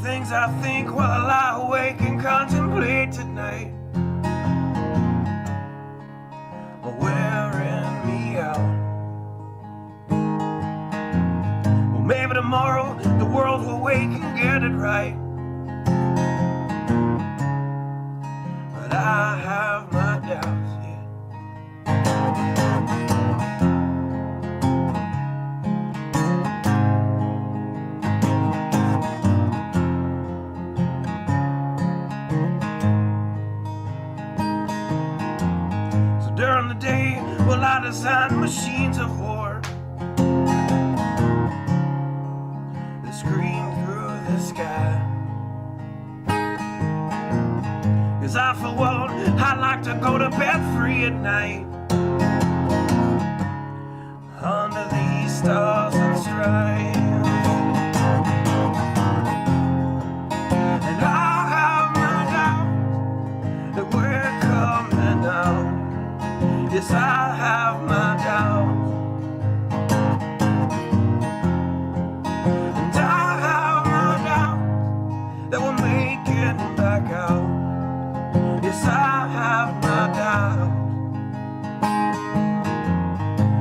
Things I think while I lie awake and contemplate tonight are wearing me out. Well, maybe tomorrow the world will wake and get it right, but I have my doubts, yeah. During the day, well, I design machines of war that scream through the sky. 'Cause I, for one, I like to go to bed free at night under these stars and stripes. And I have my doubts that we're coming out. Yes, I have my doubts, and I have my doubts that we'll make it back out. Yes, I have my doubts,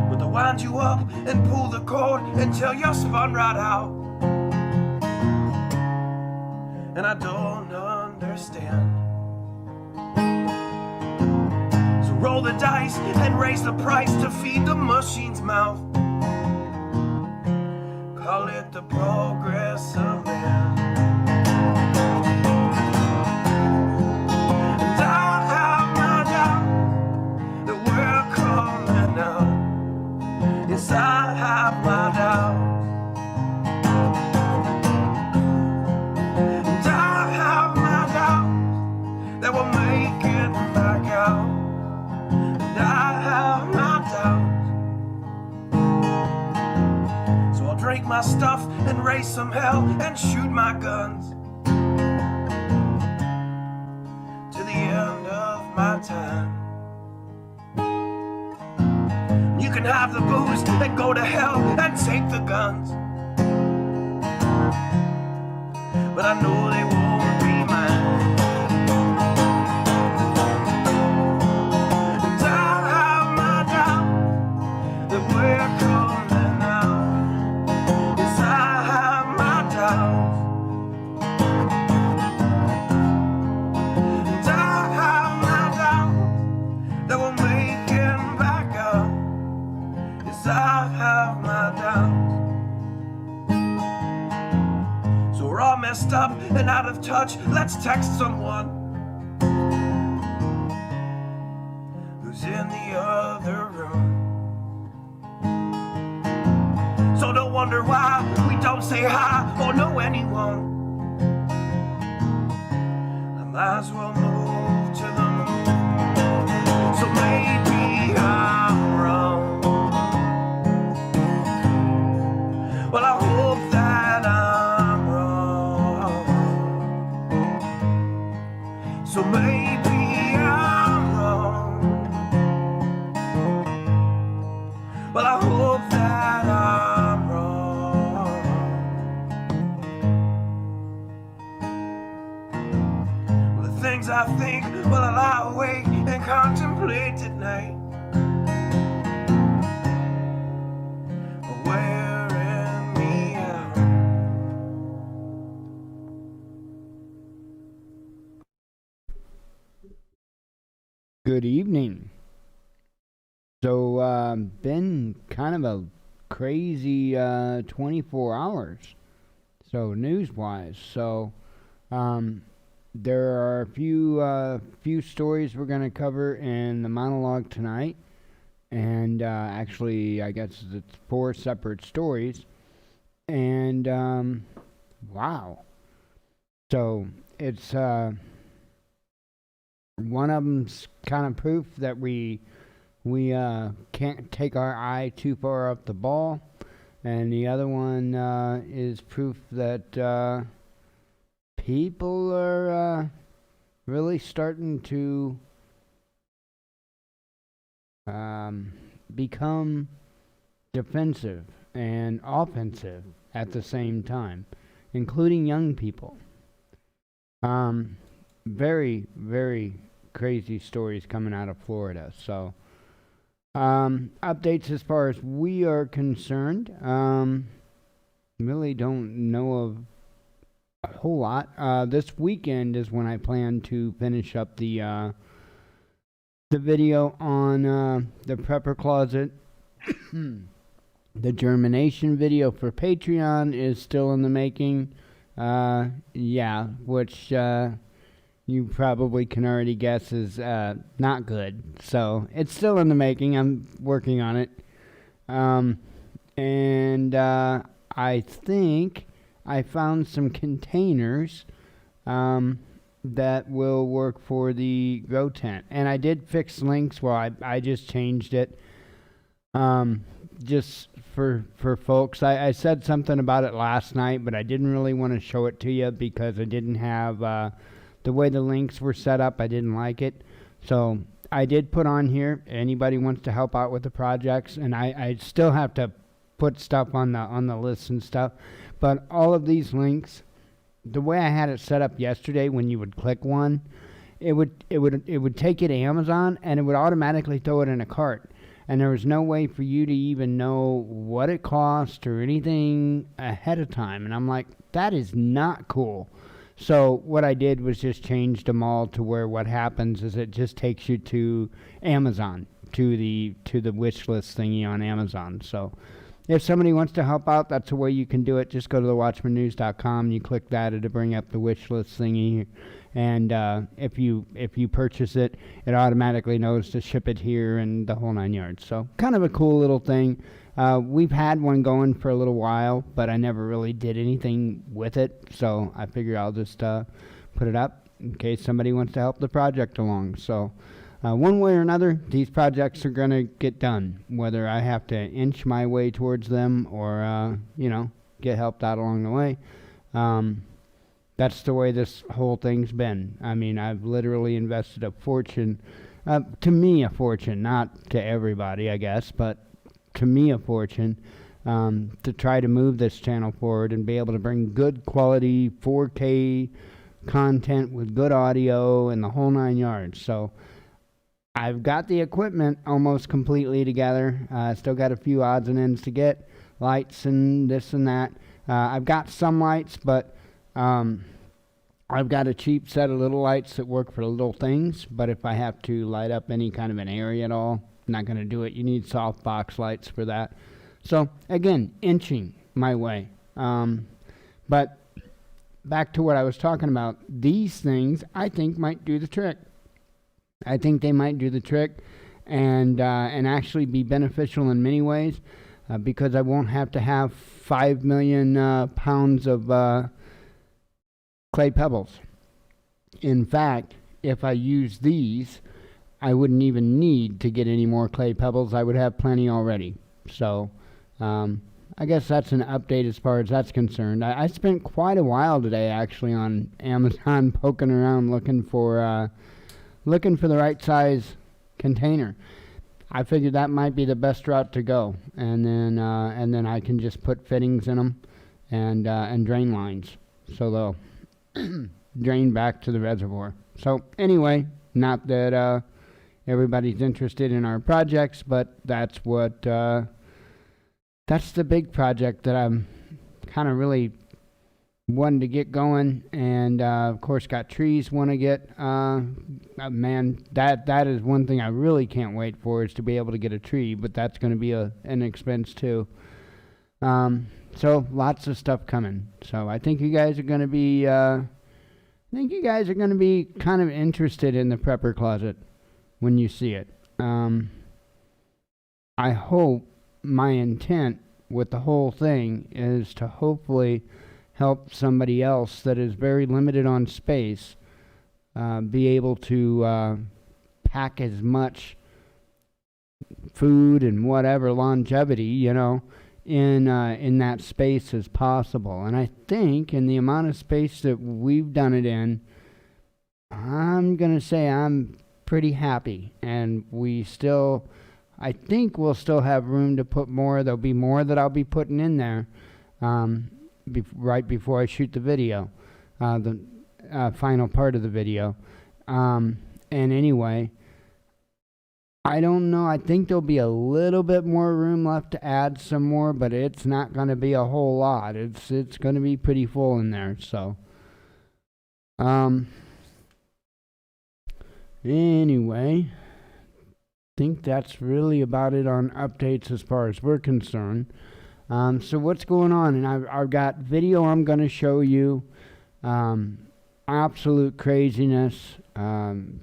but they'll wind you up and pull the cord until you're spun right out. And I don't understand. Roll the dice and raise the price to feed the machine's mouth. Call it the progress of man. And I have my doubts that we're coming out. Yes, I have my doubts, and I have my doubts that we'll make it back out. I have my doubts, so I'll drink my stuff and raise some hell and shoot my guns to the end of my time. You can have the booze and go to hell and take the guns, but I know they won't be mine. We're coming out. Yes, I have my doubts, and I have my doubts that we'll make it back out. Yes, I have my doubts. So we're all messed up and out of touch. Let's text someone who's in the other room. So don't wonder why we don't say hi or know anyone. I might as well move to the moon. So maybe I'm wrong. Well, I hope that I'm wrong. So maybe I'm wrong. Well, I hope that I'm wrong. Well, the things I think while I lie awake and contemplate at night are wearing me out. Good evening. So, been kind of a crazy 24 hours, so news-wise. So, there are a few stories we're going to cover in the monologue tonight, and actually, I guess it's 4 separate stories. And wow, so it's one of them's kind of proof that we can't take our eye too far up the ball, and the other one is proof that people are really starting to become defensive and offensive at the same time, including young people. Very, very crazy stories coming out of Florida. So, updates as far as we are concerned. Really don't know of a whole lot. This weekend is when I plan to finish up the video on the prepper closet. The germination video for Patreon is still in the making. Yeah, which you probably can already guess is not good. So it's still in the making. I'm working on it. And I think I found some containers that will work for the grow tent. And I did fix links. Well, I just changed it. Just for folks. I said something about it last night, but I didn't really want to show it to you because I didn't have the way the links were set up. I didn't like it. So I did put on here, anybody wants to help out with the projects, and I still have to put stuff on the list and stuff. But all of these links, the way I had it set up yesterday, when you would click one, it would take you to Amazon and it would automatically throw it in a cart. And there was no way for you to even know what it cost or anything ahead of time. And I'm like, that is not cool. So what I did was just change them all to where what happens is it just takes you to Amazon, to the wish list thingy on Amazon. So if somebody wants to help out, that's the way you can do it. Just go to thewatchmannews.com. You click that, it'll bring up the wish list thingy. And if you purchase it, it automatically knows to ship it here and the whole 9 yards. So kind of a cool little thing. We've had one going for a little while, but I never really did anything with it. So I figure I'll just put it up in case somebody wants to help the project along. So one way or another, these projects are going to get done, whether I have to inch my way towards them or, get helped out along the way. That's the way this whole thing's been. I mean, I've literally invested a fortune, to me a fortune, not to everybody, I guess, but to me a fortune, to try to move this channel forward and be able to bring good quality 4K content with good audio and the whole 9 yards. So I've got the equipment almost completely together. Still got a few odds and ends to get, lights and this and that. I've got some lights, but I've got a cheap set of little lights that work for little things, but if I have to light up any kind of an area at all, I'm not going to do it. You need softbox lights for that. So, again, inching my way. But back to what I was talking about, these things I think might do the trick. I think they might do the trick and actually be beneficial in many ways because I won't have to have 5 million pounds of clay pebbles. In fact, if I use these, I wouldn't even need to get any more clay pebbles. I would have plenty already. So I guess that's an update as far as that's concerned. I spent quite a while today actually on Amazon poking around looking for the right size container. I figured that might be the best route to go, and then I can just put fittings in them and drain lines, so they'll drain back to the reservoir. So anyway, not that everybody's interested in our projects, but that's what that's the big project that I'm kind of really wanting to get going. And of course got trees want to get man, that is one thing I really can't wait for, is to be able to get a tree, but that's going to be an expense too. So lots of stuff coming. So I think you guys are going to be kind of interested in the prepper closet when you see it. I hope my intent with the whole thing is to hopefully help somebody else that is very limited on space be able to pack as much food and whatever longevity, in that space as possible. And I think in the amount of space that we've done it in, I'm going to say I'm pretty happy. And I think we'll still have room to put more. There'll be more that I'll be putting in there right before I shoot the video. final part of the video. And anyway, I don't know. I think there'll be a little bit more room left to add some more, but it's not going to be a whole lot. It's going to be pretty full in there. So, anyway, I think that's really about it on updates as far as we're concerned. So what's going on? And I've got video I'm going to show you. Absolute craziness.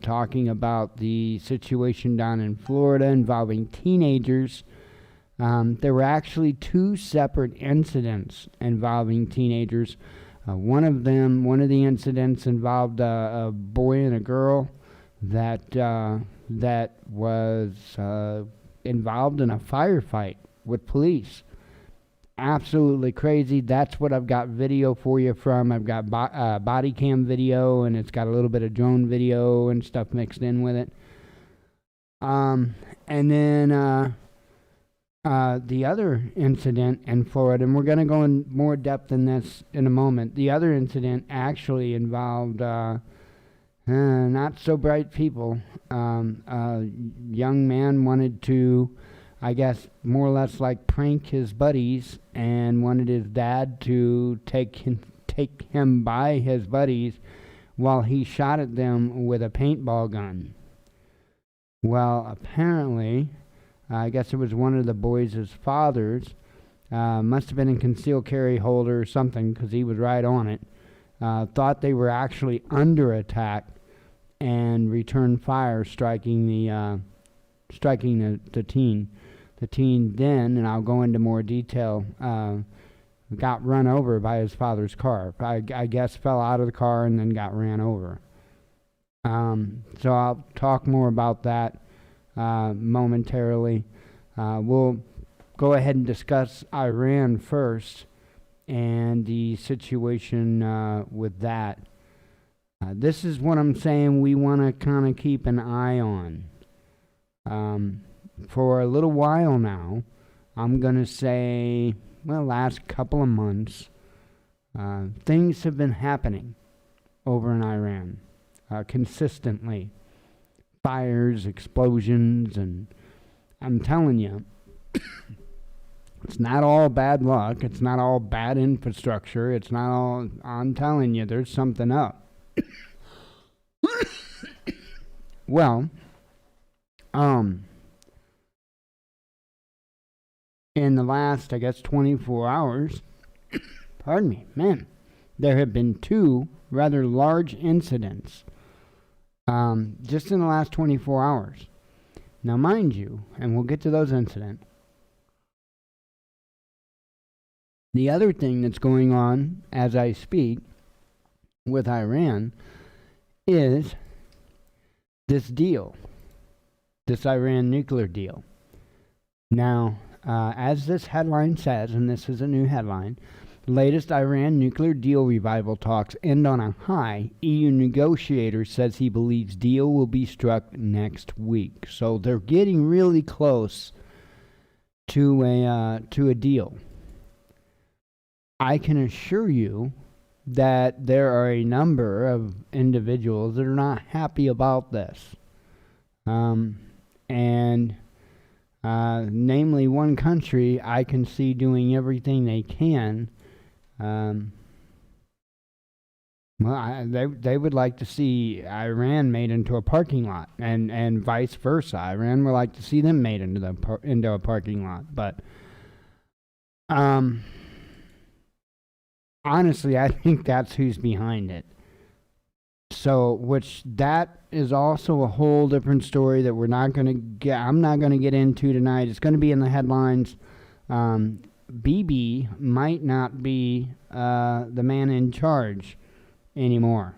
Talking about the situation down in Florida involving teenagers. There were actually 2 separate incidents involving teenagers. One of the incidents involved a boy and a girl that was involved in a firefight with police. Absolutely crazy. That's what I've got video for you from. I've got body cam video, and it's got a little bit of drone video and stuff mixed in with it. And then the other incident in Florida, and we're going to go in more depth in this in a moment. The other incident actually involved not so bright people. A young man wanted to, I guess, more or less like prank his buddies, and wanted his dad to take him by his buddies while he shot at them with a paintball gun. Well, apparently, I guess it was one of the boys' fathers, must have been in concealed carry holder or something, because he was right on it, thought they were actually under attack and returned fire, striking the teen. The teen then, and I'll go into more detail, got run over by his father's car. I guess fell out of the car and then got ran over. So I'll talk more about that momentarily. We'll go ahead and discuss Iran first and the situation with that. This is what I'm saying we want to kind of keep an eye on. For a little while now, I'm going to say, well, last couple of months, things have been happening over in Iran consistently. Fires, explosions, and I'm telling you, it's not all bad luck. It's not all bad infrastructure. It's not all, I'm telling you, there's something up. Well, in the last, I guess, 24 hours, pardon me, man, there have been 2 rather large incidents just in the last 24 hours. Now, mind you, and we'll get to those incidents, the other thing that's going on as I speak with Iran is this deal, this Iran nuclear deal. Now, as this headline says, and this is a new headline, latest Iran nuclear deal revival talks end on a high. EU negotiator says he believes deal will be struck next week. So they're getting really close to a deal. I can assure you that there are a number of individuals that are not happy about this. Namely one country I can see doing everything they can. They would like to see Iran made into a parking lot, and vice versa. Iran would like to see them made into a parking lot. But honestly, I think that's who's behind it. So, which that is also a whole different story that we're not going to get. I'm not going to get into tonight. It's going to be in the headlines. Bibi might not be the man in charge anymore.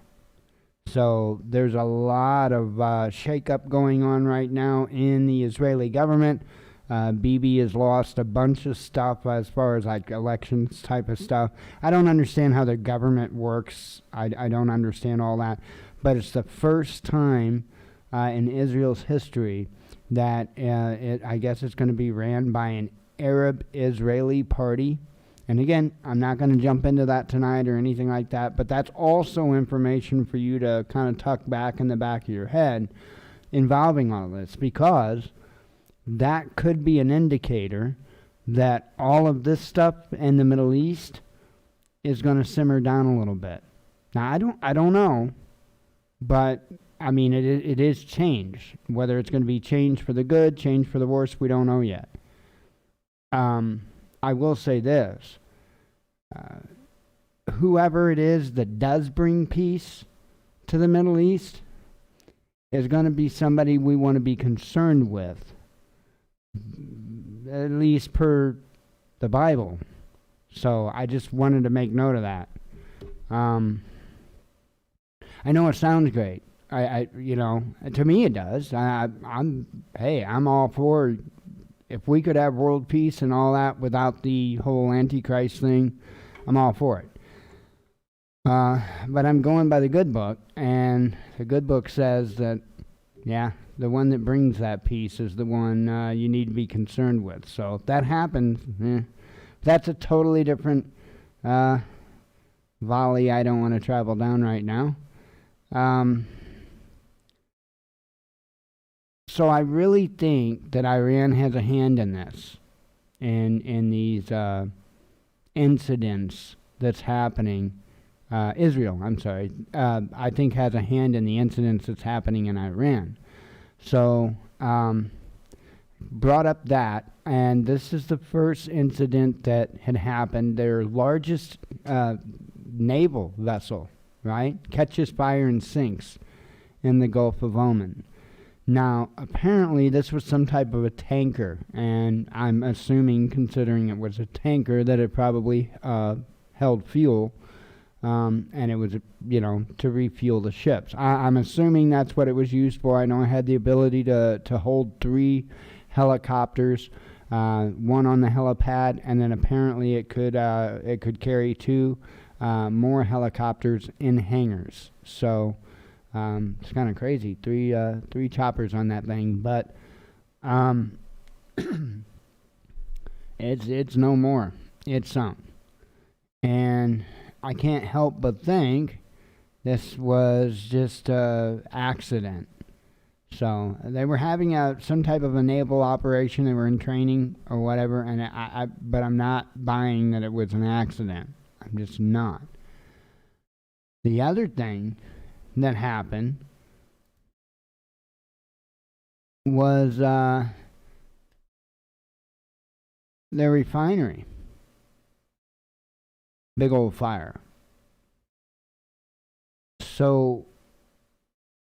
So there's a lot of shakeup going on right now in the Israeli government. Bibi has lost a bunch of stuff as far as like elections type of stuff. I don't understand how the government works. I don't understand all that. But it's the first time in Israel's history that I guess it's going to be ran by an Arab Israeli party. And again, I'm not going to jump into that tonight or anything like that, but that's also information for you to kind of tuck back in the back of your head involving all this, because that could be an indicator that all of this stuff in the Middle East is going to simmer down a little bit. Now, I don't know, but I mean, it is change. Whether it's going to be change for the good, change for the worse, we don't know yet. I will say this. Whoever it is that does bring peace to the Middle East is going to be somebody we want to be concerned with, at least per the Bible. So I just wanted to make note of that. I know it sounds great. I you know, to me it does. I'm all for, if we could have world peace and all that without the whole Antichrist thing, I'm all for it. But I'm going by the good book, and the good book says that, yeah, the one that brings that peace is the one you need to be concerned with. So if that happens, that's a totally different volley I don't want to travel down right now. So I really think that Iran has a hand in this, in these incidents that's happening. Israel, I'm sorry, I think has a hand in the incidents that's happening in Iran. So, brought up that, and this is the first incident that had happened. Their largest naval vessel, right, catches fire and sinks in the Gulf of Oman. Now, apparently this was some type of a tanker, and I'm assuming, considering it was a tanker, that it probably held fuel, and it was, you know, to refuel the ships. I'm assuming that's what it was used for. I know it had the ability to hold 3 helicopters, one on the helipad, and then apparently it could carry 2 more helicopters in hangars. So it's kind of crazy. 3 choppers on that thing, but it's no more. It's some. And I can't help but think this was just an accident. So they were having some type of a naval operation. They were in training or whatever, and but I'm not buying that it was an accident. I'm just not. The other thing that happened was their refinery. Big old fire. So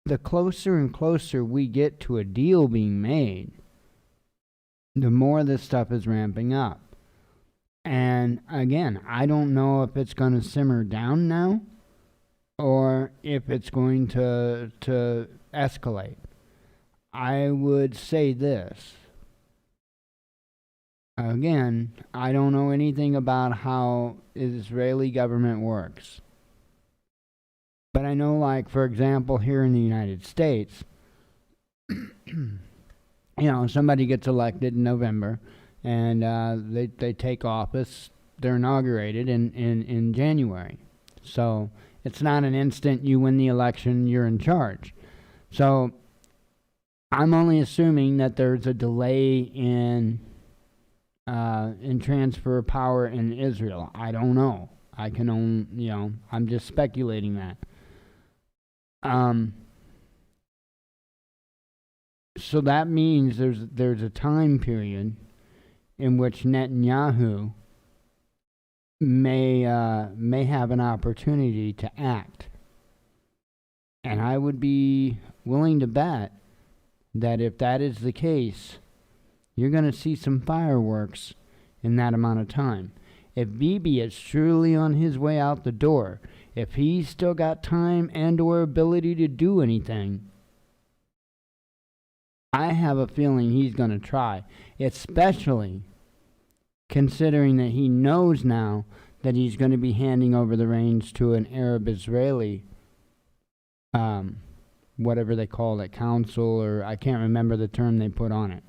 the closer and closer we get to a deal being made, the more this stuff is ramping up. And again, I don't know if it's going to simmer down now or if it's going to escalate. I would say this. Again, I don't know anything about how the Israeli government works. But I know, like, for example, here in the United States, you know, somebody gets elected in November, and they take office. They're inaugurated in January. So it's not an instant you win the election, you're in charge. So I'm only assuming that there's a delay in transfer of power in Israel. I don't know. I can only, you know, I'm just speculating that. So that means there's a time period in which Netanyahu may have an opportunity to act, and I would be willing to bet that if that is the case, you're going to see some fireworks in that amount of time. If Bibi is truly on his way out the door, if he's still got time and or ability to do anything, I have a feeling he's going to try, especially considering that he knows now that he's going to be handing over the reins to an Arab-Israeli, whatever they call it, council, or I can't remember the term they put on it.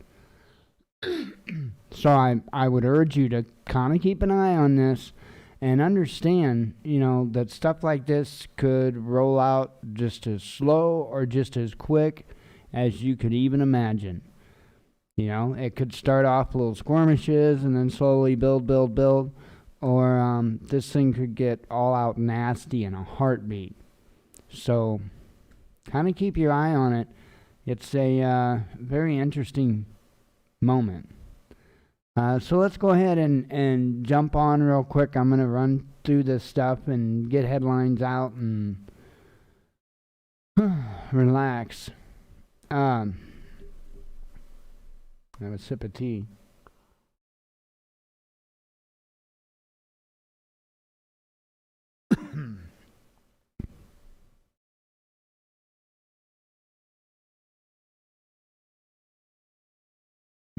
So I would urge you to kind of keep an eye on this and understand, that stuff like this could roll out just as slow or just as quick as you could even imagine. It could start off little skirmishes and then slowly build, or this thing could get all out nasty in a heartbeat. So kind of keep your eye on it. It's a very interesting moment. So let's go ahead and jump on real quick. I'm going to run through this stuff and get headlines out and relax. Have a sip of tea.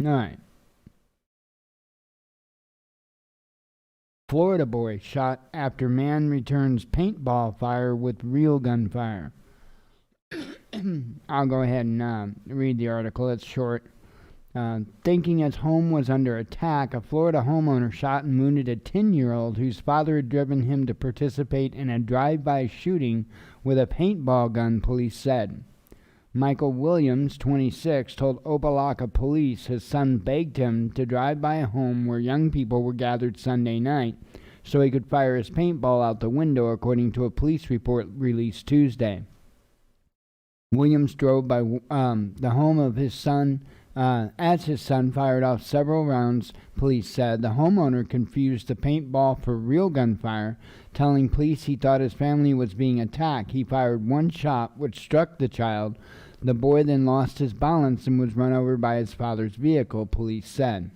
All right. Florida boy shot after man returns paintball fire with real gunfire. I'll go ahead and read the article. It's short. Thinking his home was under attack, a Florida homeowner shot and wounded a 10-year-old whose father had driven him to participate in a drive-by shooting with a paintball gun, police said. Michael Williams, 26, told Opelika police his son begged him to drive by a home where young people were gathered Sunday night so he could fire his paintball out the window, according to a police report released Tuesday. Williams drove by the home of his son as his son fired off several rounds, police said. The homeowner confused the paintball for real gunfire, telling police he thought his family was being attacked. He fired one shot, which struck the child. The boy then lost his balance and was run over by his father's vehicle, police said.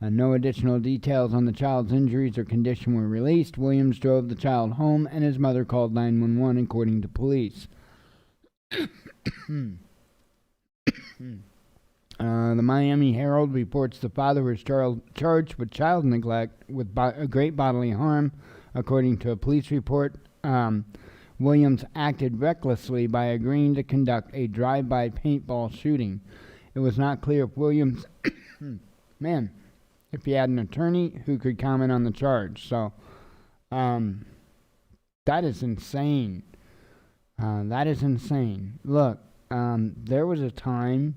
No additional details on the child's injuries or condition were released. Williams drove the child home and his mother called 911, according to police. The Miami Herald reports the father was charged with child neglect with great bodily harm, according to a police report. Williams acted recklessly by agreeing to conduct a drive-by paintball shooting. It was not clear if Williams, if he had an attorney who could comment on the charge. So, that is insane. That is insane. Look, there was a time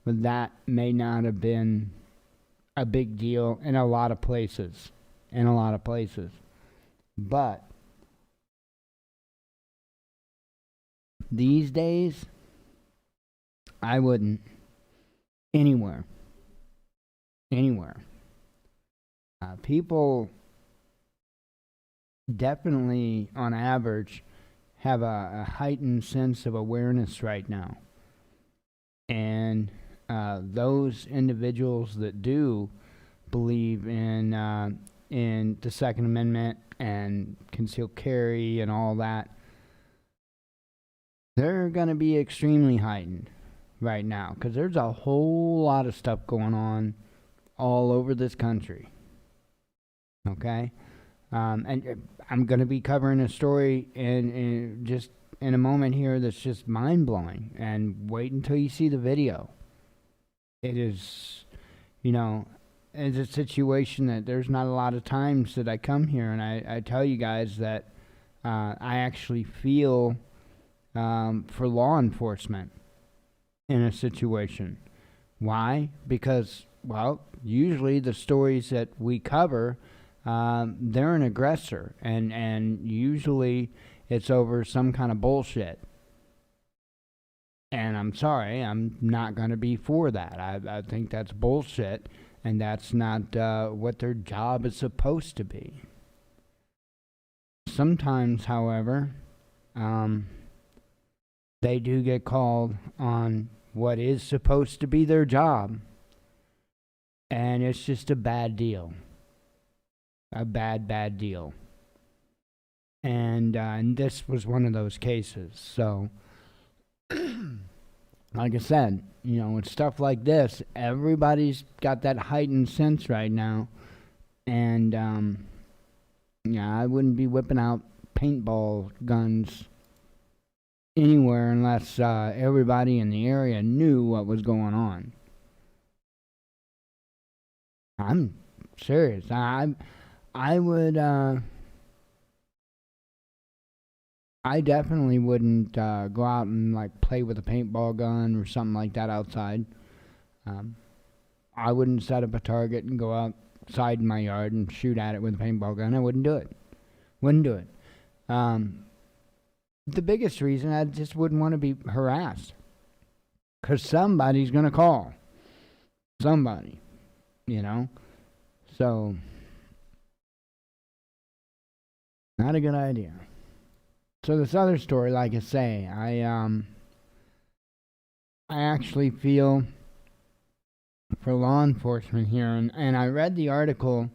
when that may not have been a big deal in a lot of places. But these days, I wouldn't. Anywhere. People definitely, on average, have a heightened sense of awareness right now. And those individuals that do believe in the Second Amendment and concealed carry and all that, they're going to be extremely heightened right now, because there's a whole lot of stuff going on all over this country. Okay? And I'm going to be covering a story in just in a moment here that's just mind-blowing, and wait until you see the video. It is, it's a situation that there's not a lot of times that I come here and I tell you guys that I actually feel for law enforcement in a situation. Why? Because, usually the stories that we cover, they're an aggressor, and usually it's over some kind of bullshit. And I'm sorry, I'm not going to be for that. I think that's bullshit, and that's not what their job is supposed to be. Sometimes, however, they do get called on what is supposed to be their job, and it's just a bad deal. A bad deal. And this was one of those cases. So, like I said, with stuff like this, everybody's got that heightened sense right now. And, I wouldn't be whipping out paintball guns anywhere unless everybody in the area knew what was going on. I'm serious. I would. I definitely wouldn't go out and like play with a paintball gun or something like that outside. Um, I wouldn't set up a target and go outside in my yard and shoot at it with a paintball gun. I wouldn't do it. Wouldn't do it. The biggest reason, I just wouldn't want to be harassed. Because somebody's going to call. Somebody. You know? So, not a good idea. So this other story, like I say, I actually feel for law enforcement here, and I read the article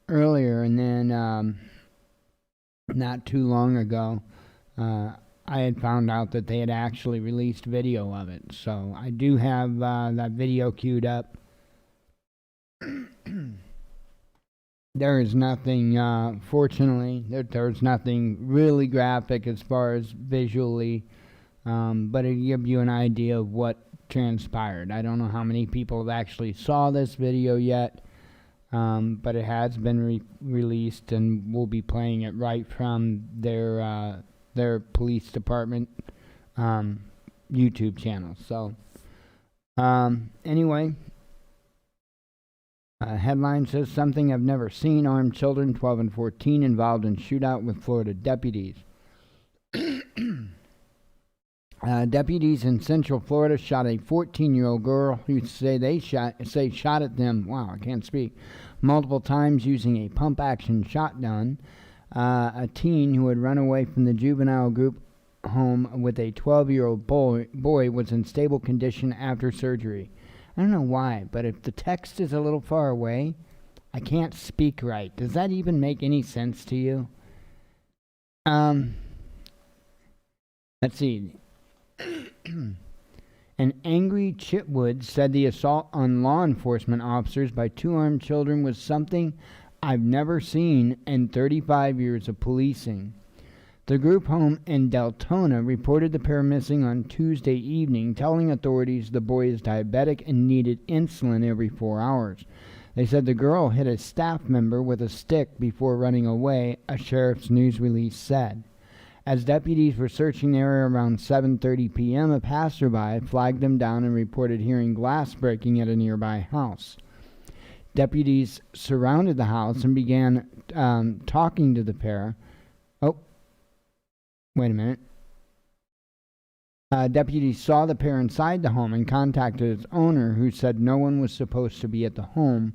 earlier, and then not too long ago, I had found out that they had actually released video of it. So I do have that video queued up. There is nothing, fortunately, there's nothing really graphic as far as visually, but it'll give you an idea of what transpired. I don't know how many people have actually saw this video yet, but it has been released, and we'll be playing it right from their police department YouTube channel. So, anyway. Headline says, something I've never seen. Armed children 12 and 14 involved in shootout with Florida deputies. Deputies in Central Florida shot a 14-year-old girl who say shot at them. Wow, I can't speak. Multiple times using a pump-action shotgun. A teen who had run away from the juvenile group home with a 12-year-old boy was in stable condition after surgery. I don't know why, but if the text is a little far away, I can't speak right. Does that even make any sense to you? Let's see. An angry Chitwood said the assault on law enforcement officers by two armed children was something I've never seen in 35 years of policing. The group home in Deltona reported the pair missing on Tuesday evening, telling authorities the boy is diabetic and needed insulin every 4 hours. They said the girl hit a staff member with a stick before running away, a sheriff's news release said. As deputies were searching the area around 7:30 p.m., a passerby flagged them down and reported hearing glass breaking at a nearby house. Deputies surrounded the house and began talking to the pair. Wait a minute. Deputies saw the pair inside the home and contacted its owner, who said no one was supposed to be at the home.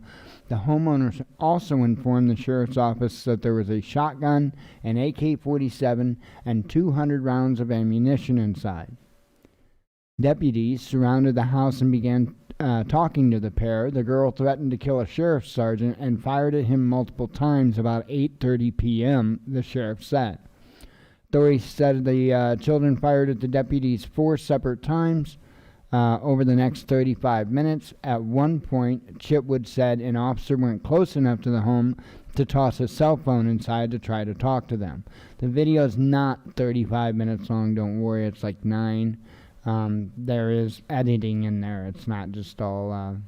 The homeowners also informed the sheriff's office that there was a shotgun, an AK-47, and 200 rounds of ammunition inside. Deputies surrounded the house and began talking to the pair. The girl threatened to kill a sheriff's sergeant and fired at him multiple times about 8:30 p.m., the sheriff said. Authorities said the children fired at the deputies 4 separate times over the next 35 minutes. At one point, Chitwood said an officer went close enough to the home to toss a cell phone inside to try to talk to them. The video is not 35 minutes long, don't worry, it's like 9. There is editing in there. It's not just all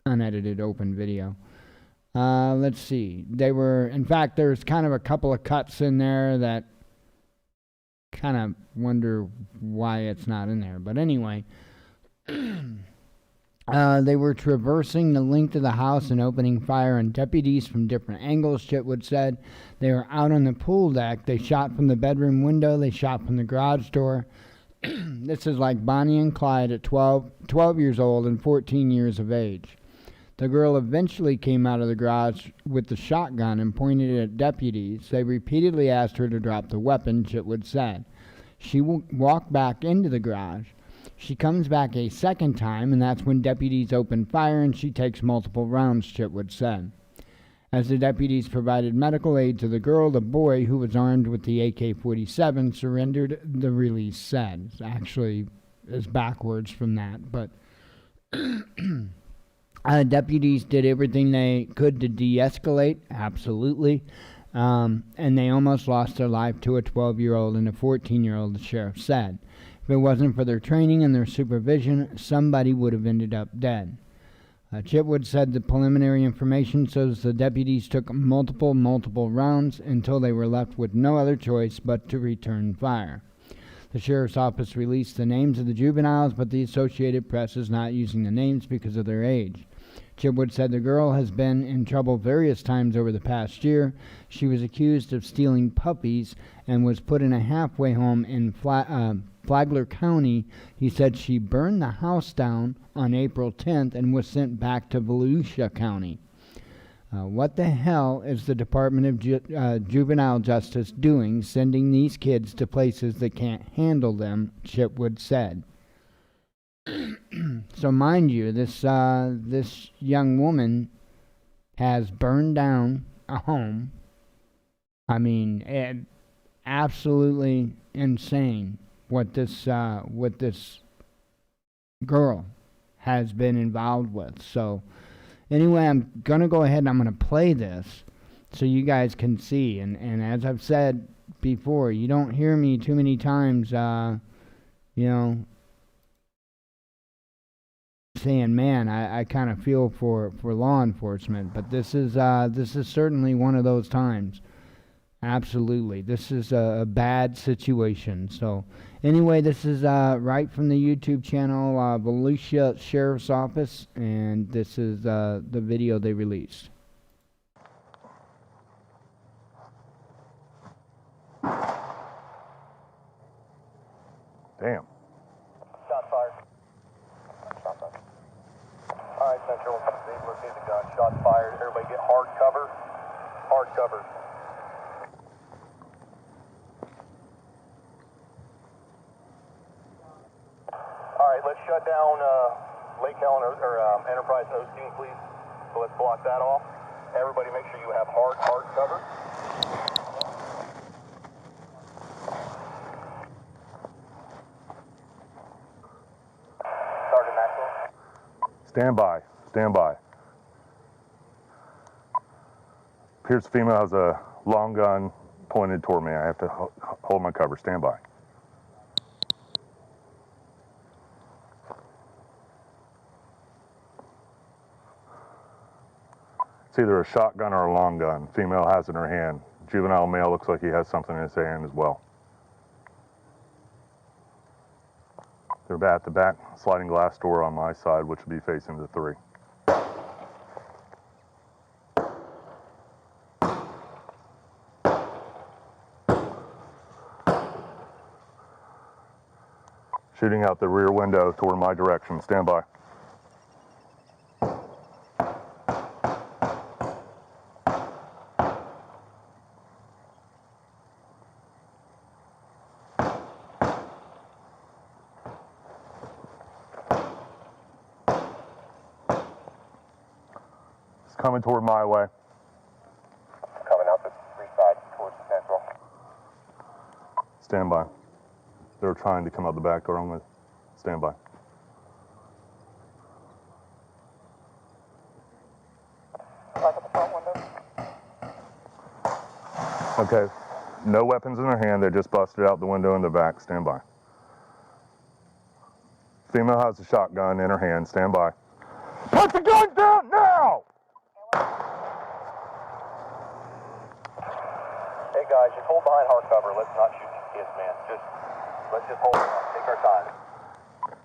unedited open video. Let's see. In fact, there's kind of a couple of cuts in there that kind of wonder why it's not in there. But anyway, they were traversing the length of the house and opening fire on deputies from different angles, Chitwood said. They were out on the pool deck. They shot from the bedroom window. They shot from the garage door. This is like Bonnie and Clyde at 12 years old and 14 years of age. The girl eventually came out of the garage with the shotgun and pointed it at deputies. They repeatedly asked her to drop the weapon, Chitwood said. She walked back into the garage. She comes back a second time, and that's when deputies open fire, and she takes multiple rounds, Chitwood said. As the deputies provided medical aid to the girl, the boy, who was armed with the AK-47, surrendered, the release said. Actually, it's backwards from that, but deputies did everything they could to de-escalate, absolutely, and they almost lost their life to a 12-year-old and a 14-year-old, the sheriff said. If it wasn't for their training and their supervision, somebody would have ended up dead. Chitwood said the preliminary information shows the deputies took multiple rounds until they were left with no other choice but to return fire. The sheriff's office released the names of the juveniles, but the Associated Press is not using the names because of their age. Chitwood said the girl has been in trouble various times over the past year. She was accused of stealing puppies and was put in a halfway home in Flagler County. He said she burned the house down on April 10th and was sent back to Volusia County. What the hell is the Department of Juvenile Justice doing, sending these kids to places that can't handle them, Chitwood said. So mind you, this young woman has burned down a home. I mean, absolutely insane what this girl has been involved with. So anyway, I'm gonna go ahead and I'm gonna play this so you guys can see. And as I've said before, you don't hear me too many times, saying, man, I kind of feel for law enforcement, but this is certainly one of those times. Absolutely, this is a bad situation. So anyway, this is right from the YouTube channel, Volusia Sheriff's Office, and this is the video they released. Damn. Shot fired. Alright, Central, they've located the gun. Shots fired. Everybody get hard cover. Hard cover. Alright, let's shut down Lake Helen or Enterprise Osteen, please. So let's block that off. Everybody make sure you have hard cover. Sergeant Maxwell. Stand by. Stand by. Appears the female has a long gun pointed toward me. I have to hold my cover. Stand by. It's either a shotgun or a long gun. Female has it in her hand. Juvenile male looks like he has something in his hand as well. They're at the back sliding glass door on my side, which would be facing the 3. Shooting out the rear window toward my direction. Stand by. It's coming toward my way. Coming out the 3 side towards the Central. Stand by. They're trying to come out the back door. I'm going to stand by. Back at the front window. Okay. No weapons in their hand. They just busted out the window in the back. Stand by. Female has a shotgun in her hand. Stand by. Put the gun down now! Hey guys, just hold behind hard cover. Let's not shoot these kids, man. Let's just hold on. Take our time.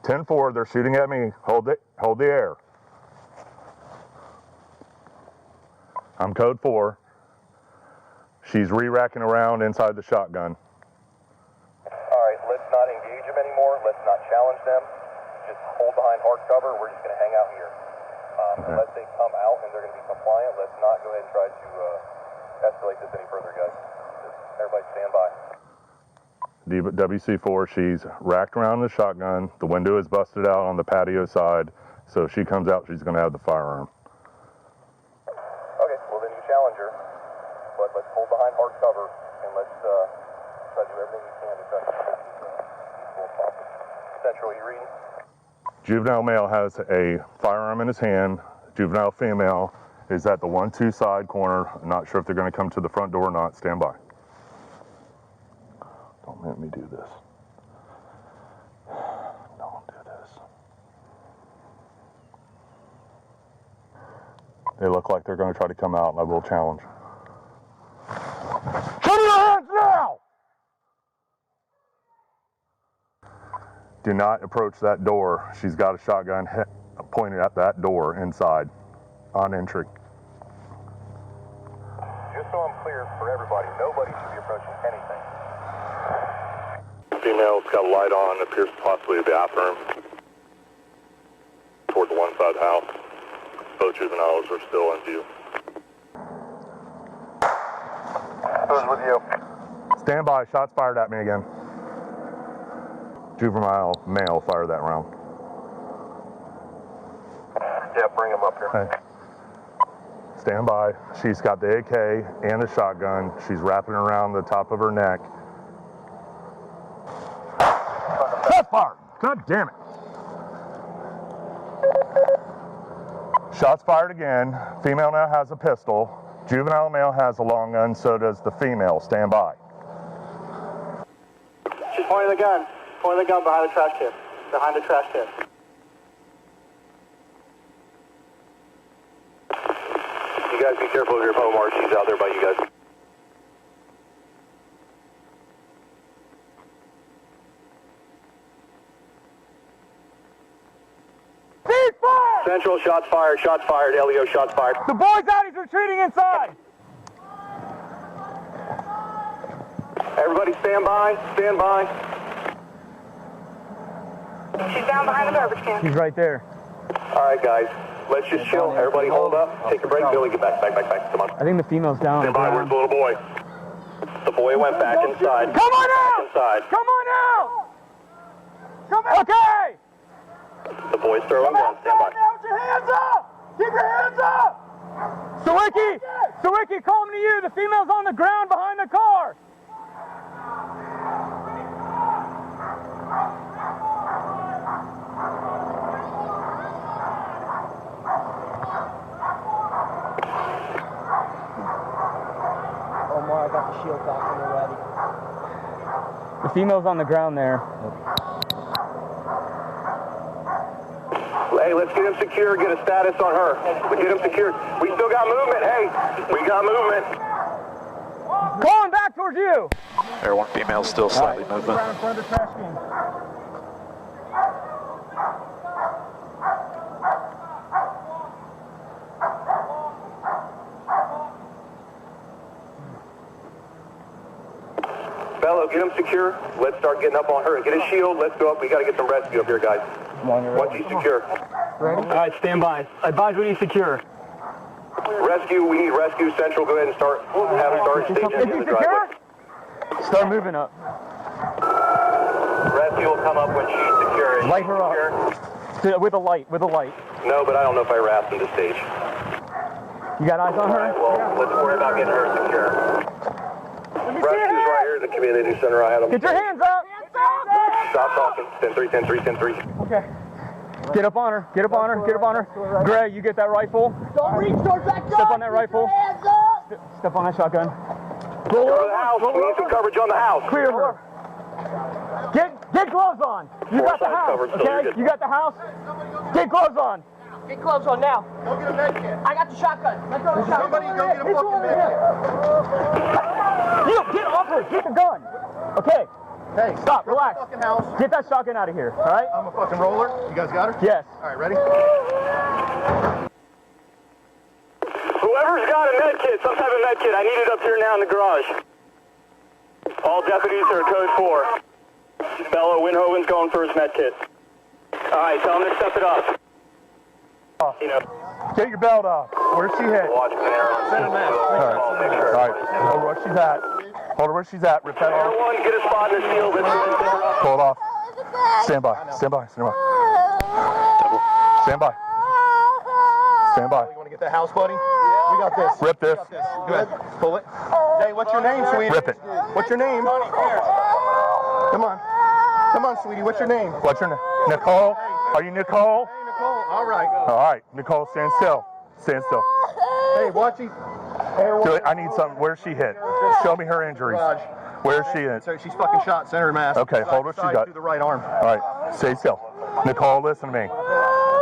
10-4, they're shooting at me. Hold the air. I'm code 4. She's re-racking around inside the shotgun. Alright, let's not engage them anymore. Let's not challenge them. Just hold behind hard cover. We're just going to hang out here. Okay. Unless they come out and they're going to be compliant, let's not go ahead and try to escalate this any further, guys. Just everybody stand by. WC4, she's racked around the shotgun. The window is busted out on the patio side. So if she comes out, she's going to have the firearm. Okay, well then you challenge her. But let's hold behind hard cover and let's try to do everything we can to try to keep these full profit. Central, you reading? Juvenile male has a firearm in his hand. Juvenile female is at the 1-2 side corner. I'm not sure if they're going to come to the front door or not. Stand by. Don't let me do this. Don't do this. They look like they're going to try to come out, and I will challenge. Show me your hands now! Do not approach that door. She's got a shotgun pointed at that door inside on entry. Just so I'm clear for everybody, nobody should be approaching anything. Female's got a light on, appears possibly a bathroom toward the one side of the house. Both juveniles are still in view. Who's with you? Stand by, shots fired at me again. Juvenile male fired that round. Yeah, bring him up here. Hey. Stand by. She's got the AK and the shotgun. She's wrapping around the top of her neck. Shots fired! God damn it! Shots fired again. Female now has a pistol. Juvenile male has a long gun, so does the female. Stand by. She's pointing the gun. Pointing the gun behind the trash can. Behind the trash can. You guys be careful of your phone mark. She's out there by you guys. Central, shots fired, LEO, shots fired. The boy's out, he's retreating inside! Everybody stand by, stand by. She's down behind the garbage can. He's right there. All right, guys, let's just chill. Everybody hold up, take a break. Billy, get back, come on. I think the female's down. Stand by, where's the little boy? The boy went back inside. Come on out! Inside. Come on out! Come on! Okay! The boy's throwing guns, stand by. Put your hands up! Keep your hands up! Sawicki, calling to you. The female's on the ground behind the car. Omar, I got the shield back when you're ready. The female's on the ground there. Hey, let's get him secure, get a status on her. We get him secure. We still got movement, hey. We got movement. Going back towards you. Air 1 female still slightly moving. Around in front of the trash can. Bello, get him secure. Let's start getting up on her. Get a shield. Let's go up. We got to get some rescue up here, guys. Once he's secure. Ready? All right, stand by. Advise when he's secure. Rescue, we need rescue central. Go ahead and start. Have him start staging in the driveway. Start moving up. Rescue will come up when she's secure. Light her up. With a light, No, but I don't know if I ever asked him to stage. You got eyes on All her? right, well, let's worry about getting her secure. Rescue's right here at the community center. I had him. Get your hands up! Stop talking. 10-3, 10-3, 10-3. Okay. Get up on her. Get up on her. Get up on her. Gray, you get that rifle. Don't reach towards that gun. Step on that rifle. Hands up. Step on that shotgun. Go to the house. We need some coverage on the house. Clear her. Get gloves on. You got the sides house. covered, so Okay? you're good. You got the house. Get gloves on. Get gloves on now. Go get a med kit. I got the shotgun. Let's go to the shotgun. Somebody go get a fucking med kit. You get off her. Get the gun. Okay. Hey, Stop. Relax. fucking house. Get that shotgun out of here. All right? I'm a fucking roller. You guys got her? Yes. All right, ready? Whoever's got a med kit, some type of med kit, I need it up here now in the garage. All deputies are code 4. Bello, Winhoven's going for his med kit. All right, tell him to step it up. You know, Get your belt off. Where's she hit? Watchman Air on scene. All right. Hold her where she's at. Hold her where she's at. Rip that Air off. 1, get a spot in the field. Pull it off. Stand by. Stand by. Stand by. Stand by. Stand by. You want to get that house, buddy? We got this. Rip this. Go ahead. Pull it. Hey, what's your name, sweetie? Rip it. What's your name? Come on. Come on, sweetie. What's your name? What's your name? Nicole? Are you Nicole? Hey, Nicole. All right. All right. Nicole, stand still. Stand still. Hey, Watchy. I need something. Where's she hit? Show me her injuries. Where's she hit? So she's fucking shot, center mass. Okay, hold what she got. Through the right arm. All right. Stay still. Nicole, listen to me.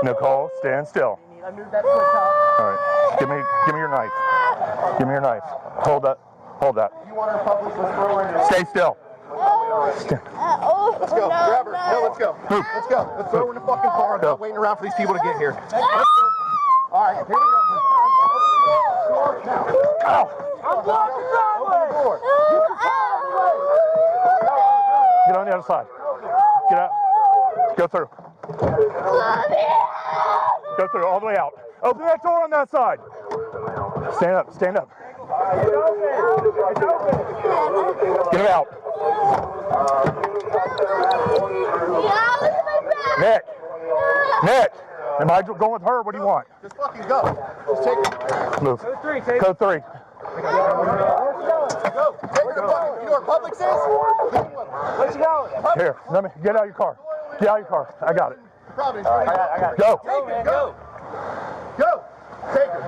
Nicole, stand still. I moved that switch up. All right. Give me your knife. Give me your knife. Hold that. Hold that. You want her public, let's throw her in. Stay still. Let's go. Grab her. No, let's go. Let's go. Let's throw her in the fucking car. I'm not waiting around for these people to get here. Let's go. All right, here we go. Ow. I'm blocking the driveway. Get on the other side. Get out. Go through. Go through all the way out. Open that door on that side. Stand up. Stand up. Get him out. Nick. Nick. Am I going with her? What do you want? Just fucking go. Just take it. Move. Code 3, take Code 3. Go. Take her to public. You know where Publix is? Let's go. Here, let me get out of your car. Get out of your car. I got it. Providence. I got it. Go. Take her. Go. Go. Take her.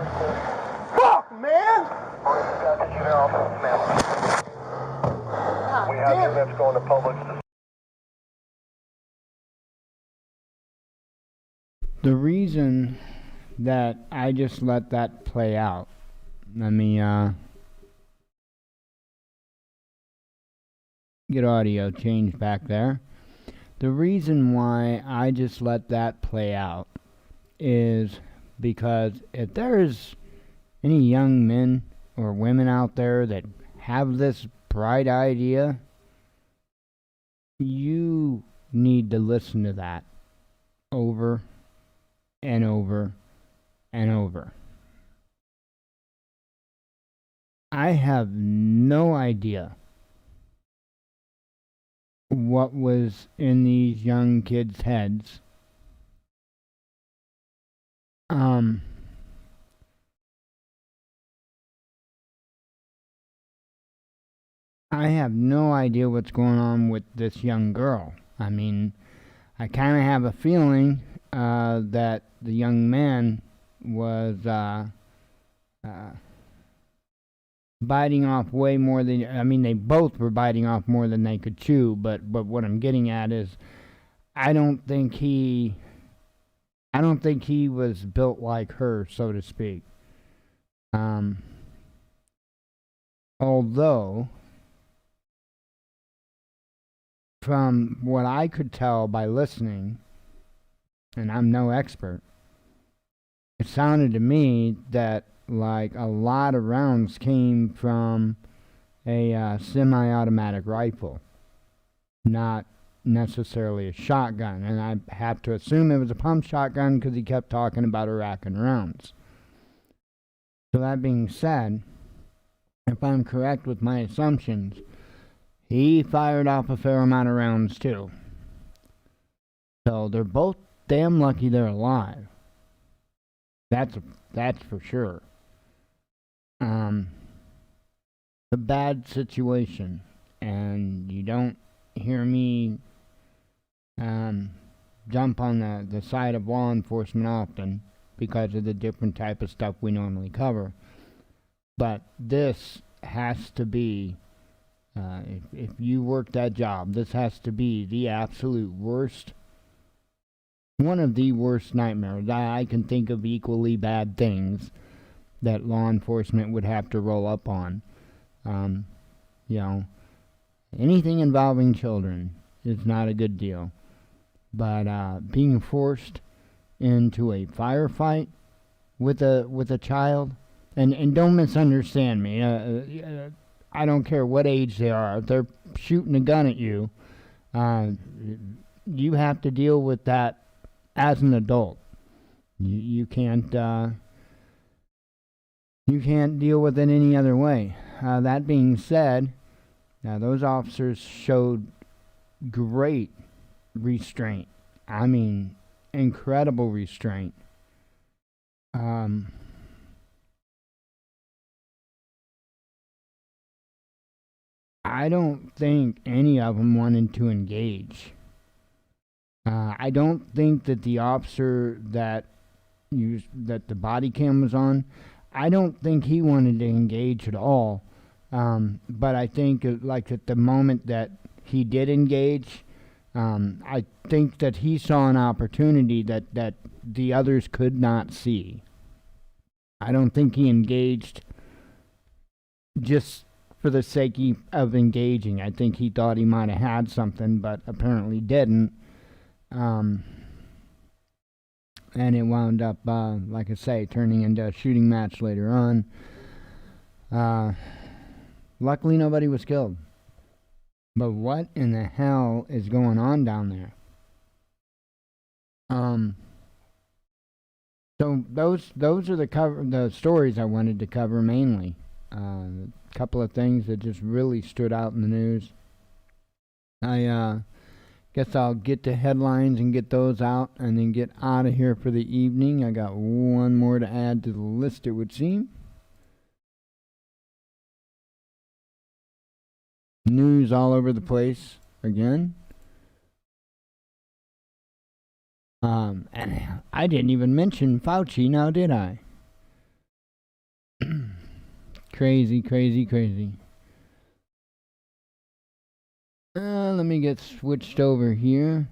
Fuck, man. We have units going to Publix. The reason that I just let that play out, let me get audio change back there. The reason why I just let that play out is because if there's any young men or women out there that have this bright idea, you need to listen to that over and over and over. I have no idea what was in these young kids' heads. I have no idea what's going on with this young girl. I mean, I kind of have a feeling that the young man was biting off way more than, I mean, they both were biting off more than they could chew, but what I'm getting at is I don't think he was built like her, so to speak. Although, from what I could tell by listening, and I'm no expert, it sounded to me that like a lot of rounds came from a semi-automatic rifle, not necessarily a shotgun. And I have to assume it was a pump shotgun because he kept talking about a rack and rounds. So that being said, if I'm correct with my assumptions, he fired off a fair amount of rounds too. So they're both damn lucky they're alive. That's for sure. It's a bad situation, and you don't hear me jump on the side of law enforcement often because of the different type of stuff we normally cover. But this has to be, if you work that job, this has to be the absolute worst, one of the worst nightmares. I can think of equally bad things that law enforcement would have to roll up on. You know, anything involving children is not a good deal. But being forced into a firefight with a child, and don't misunderstand me. I don't care what age they are. If they're shooting a gun at you, you have to deal with that as an adult. You can't deal with it any other way. That being said, those officers showed great restraint. I mean, incredible restraint. I don't think any of them wanted to engage. I don't think that the officer that the body cam was on, I don't think he wanted to engage at all. But I think like at the moment that he did engage, I think that he saw an opportunity that the others could not see. I don't think he engaged just for the sake of engaging. I think he thought he might have had something, but apparently didn't. And it wound up, like I say, turning into a shooting match later on. Luckily, nobody was killed. But what in the hell is going on down there? So those are the stories I wanted to cover mainly. A couple of things that just really stood out in the news. I guess I'll get the headlines and get those out and then get out of here for the evening. I got one more to add to the list, it would seem. News all over the place again. And I didn't even mention Fauci now, did I? Crazy. Let me get switched over here.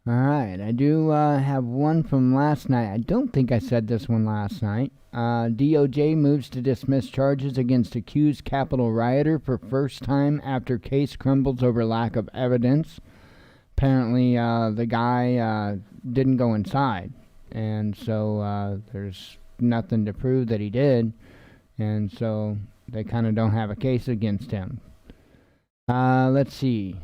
Alright, I do have one from last night. I don't think I said this one last night. DOJ moves to dismiss charges against accused Capitol rioter for first time after case crumbles over lack of evidence. Apparently, the guy didn't go inside, and so there's nothing to prove that he did, and so they kind of don't have a case against him. Let's see.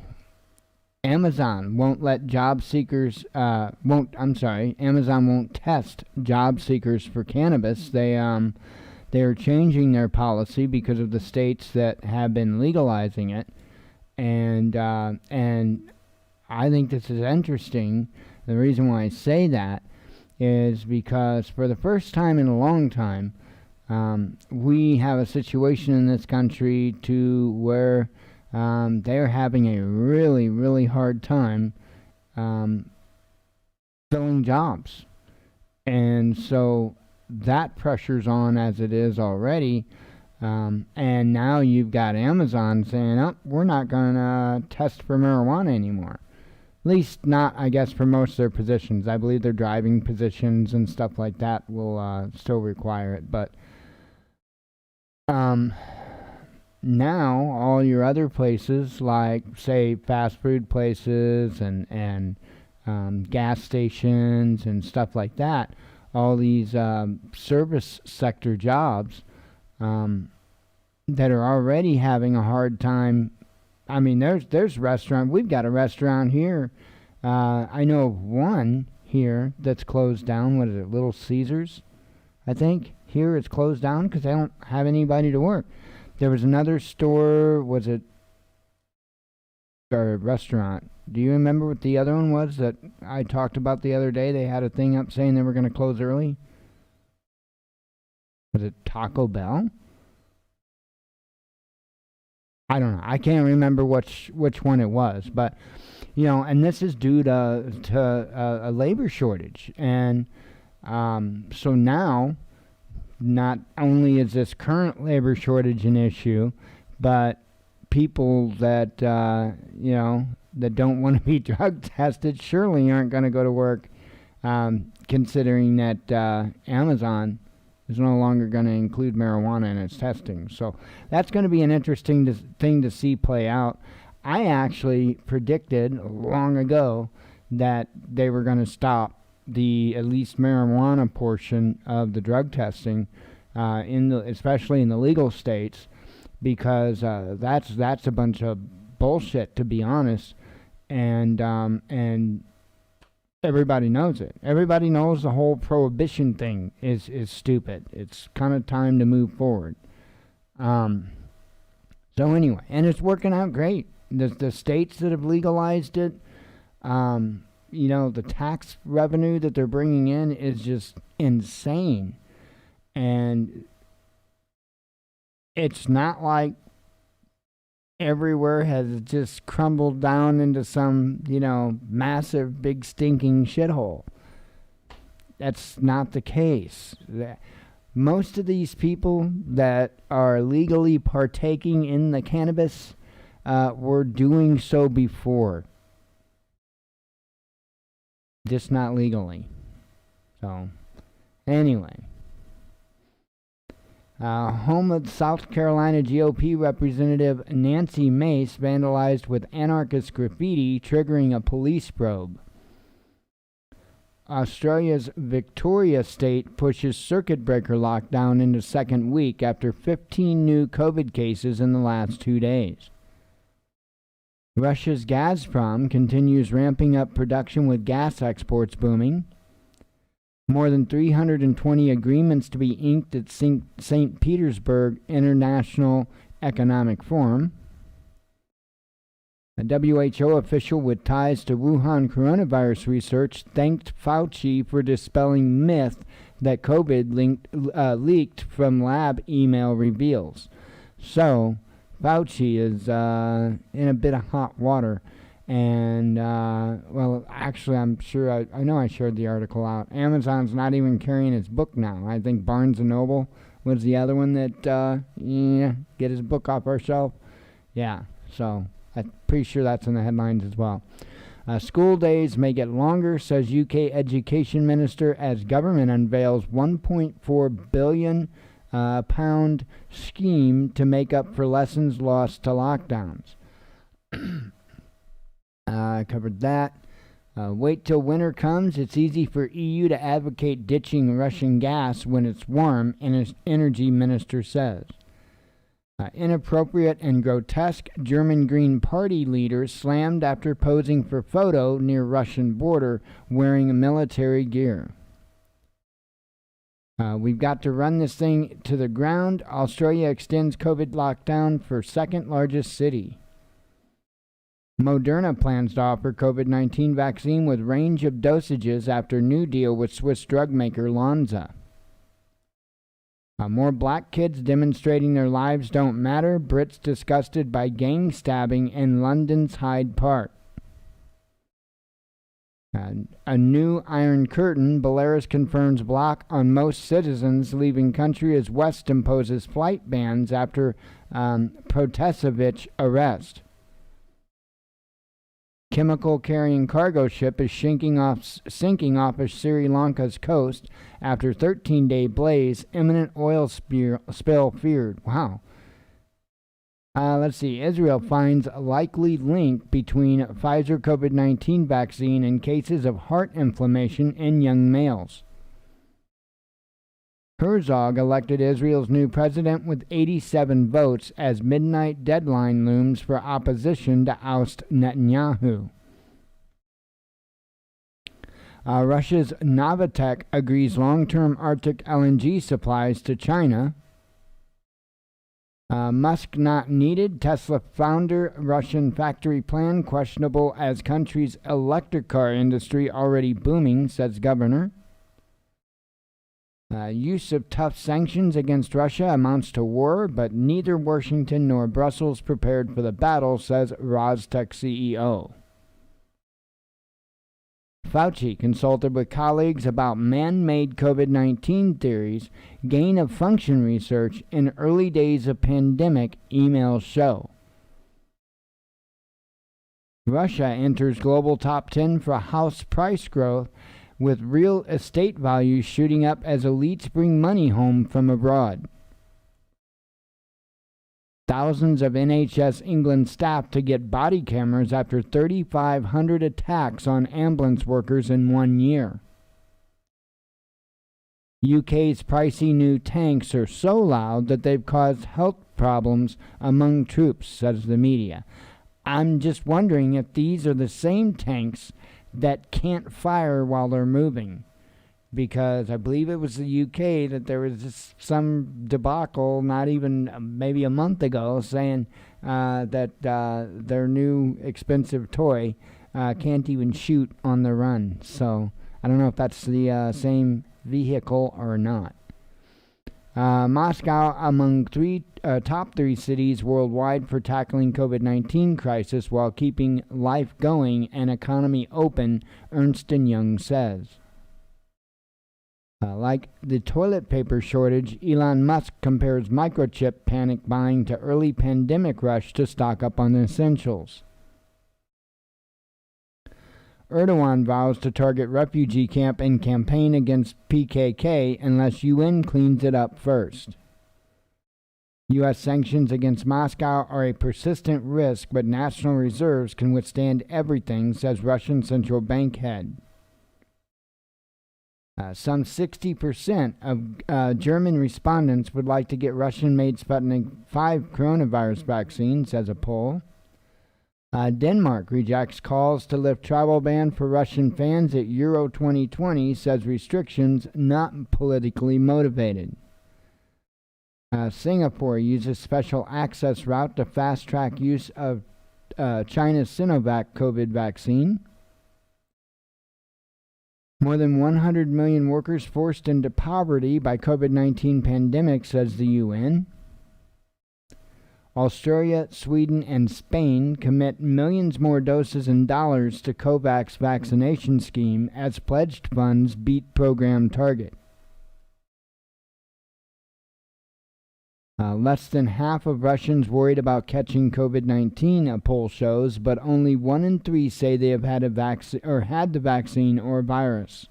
Amazon won't let job seekers, Amazon won't test job seekers for cannabis. They're changing their policy because of the states that have been legalizing it. And I think this is interesting. The reason why I say that is because for the first time in a long time, we have a situation in this country to where they're having a really, really hard time filling jobs. And so that pressure's on as it is already. And now you've got Amazon saying, oh, we're not going to test for marijuana anymore. At least not, I guess, for most of their positions. I believe their driving positions and stuff like that will still require it. But now all your other places, like say fast food places and gas stations and stuff like that, all these service sector jobs that are already having a hard time. I mean, there's restaurant. We've got a restaurant here. I know of one here that's closed down. What is it, Little Caesars? I think here it's closed down because they don't have anybody to work. There was another store, was it, or restaurant. Do you remember what the other one was that I talked about the other day? They had a thing up saying they were going to close early. Was it Taco Bell? I don't know. I can't remember which one it was, but you know, and this is due to a labor shortage, and so now, not only is this current labor shortage an issue, but people that you know, that don't want to be drug tested surely aren't going to go to work, considering that Amazon is no longer going to include marijuana in its testing. So that's going to be an interesting thing to see play out. I actually predicted long ago that they were going to stop the at least marijuana portion of the drug testing, especially in the legal states, because that's a bunch of bullshit, to be honest, and everybody knows it. Everybody knows the whole prohibition thing is stupid. It's kind of time to move forward. So anyway, and it's working out great. The states that have legalized it, you know, the tax revenue that they're bringing in is just insane. And it's not like everywhere has just crumbled down into some, you know, massive, big, stinking shithole. That's not the case. Most of these people that are legally partaking in the cannabis were doing so before, just not legally. So, anyway. Home of South Carolina GOP Representative Nancy Mace vandalized with anarchist graffiti, triggering a police probe. Australia's Victoria state pushes circuit breaker lockdown into second week after 15 new COVID cases in the last 2 days. Russia's Gazprom continues ramping up production with gas exports booming. More than 320 agreements to be inked at St. Petersburg International Economic Forum. A WHO official with ties to Wuhan coronavirus research thanked Fauci for dispelling myth that COVID leaked from lab email reveals. So, Fauci is in a bit of hot water. And, well, actually, I'm sure, I know I shared the article out. Amazon's not even carrying his book now. I think Barnes & Noble was the other one that, get his book off our shelf. Yeah, so I'm pretty sure that's in the headlines as well. School days may get longer, says UK Education Minister, as government unveils £1.4 billion pound scheme to make up for lessons lost to lockdowns. I covered that. Wait till winter comes. It's easy for EU to advocate ditching Russian gas when it's warm, an energy minister says. Inappropriate and grotesque German Green Party leaders slammed after posing for photo near Russian border wearing military gear. We've got to run this thing to the ground. Australia extends COVID lockdown for second largest city. Moderna plans to offer COVID-19 vaccine with range of dosages after new deal with Swiss drug maker Lonza. More black kids demonstrating their lives don't matter. Brits disgusted by gang stabbing in London's Hyde Park. A new Iron Curtain. Belarus confirms block on most citizens leaving country as West imposes flight bans after Protasevich arrest. Chemical-carrying cargo ship is sinking off of Sri Lanka's coast after 13-day blaze. Imminent oil spill feared. Wow. Let's see. Israel finds a likely link between Pfizer COVID-19 vaccine and cases of heart inflammation in young males. Herzog elected Israel's new president with 87 votes as midnight deadline looms for opposition to oust Netanyahu. Russia's Novatek agrees long-term Arctic LNG supplies to China. Musk not needed. Tesla founder Russian factory plan questionable as country's electric car industry already booming, says governor. Use of tough sanctions against Russia amounts to war, but neither Washington nor Brussels prepared for the battle, says Rostec CEO. Fauci consulted with colleagues about man-made COVID-19 theories, gain-of-function research in early days of pandemic, emails show. Russia enters global top 10 for house price growth, with real estate values shooting up as elites bring money home from abroad. Thousands of NHS England staff to get body cameras after 3,500 attacks on ambulance workers in 1 year. UK's pricey new tanks are so loud that they've caused health problems among troops, says the media. I'm just wondering if these are the same tanks that can't fire while they're moving, because I believe it was the UK that there was just some debacle not even maybe a month ago saying that their new expensive toy can't even shoot on the run. So I don't know if that's the same vehicle or not. Moscow among top three cities worldwide for tackling COVID-19 crisis while keeping life going and economy open, Ernst & Young says. Like the toilet paper shortage, Elon Musk compares microchip panic buying to early pandemic rush to stock up on essentials. Erdogan vows to target refugee camp and campaign against PKK unless UN cleans it up first. U.S. sanctions against Moscow are a persistent risk, but national reserves can withstand everything, says Russian central bank head. Some 60% of German respondents would like to get Russian-made Sputnik 5 coronavirus vaccine, says a poll. Denmark rejects calls to lift travel ban for Russian fans at Euro 2020, says restrictions not politically motivated. Singapore uses special access route to fast-track use of China's Sinovac COVID vaccine. More than 100 million workers forced into poverty by COVID-19 pandemic, says the UN. Australia, Sweden, and Spain commit millions more doses in dollars to COVAX vaccination scheme as pledged funds beat program target. Less than half of Russians worried about catching COVID-19, a poll shows, but only 1 in 3 say they have had the vaccine or virus.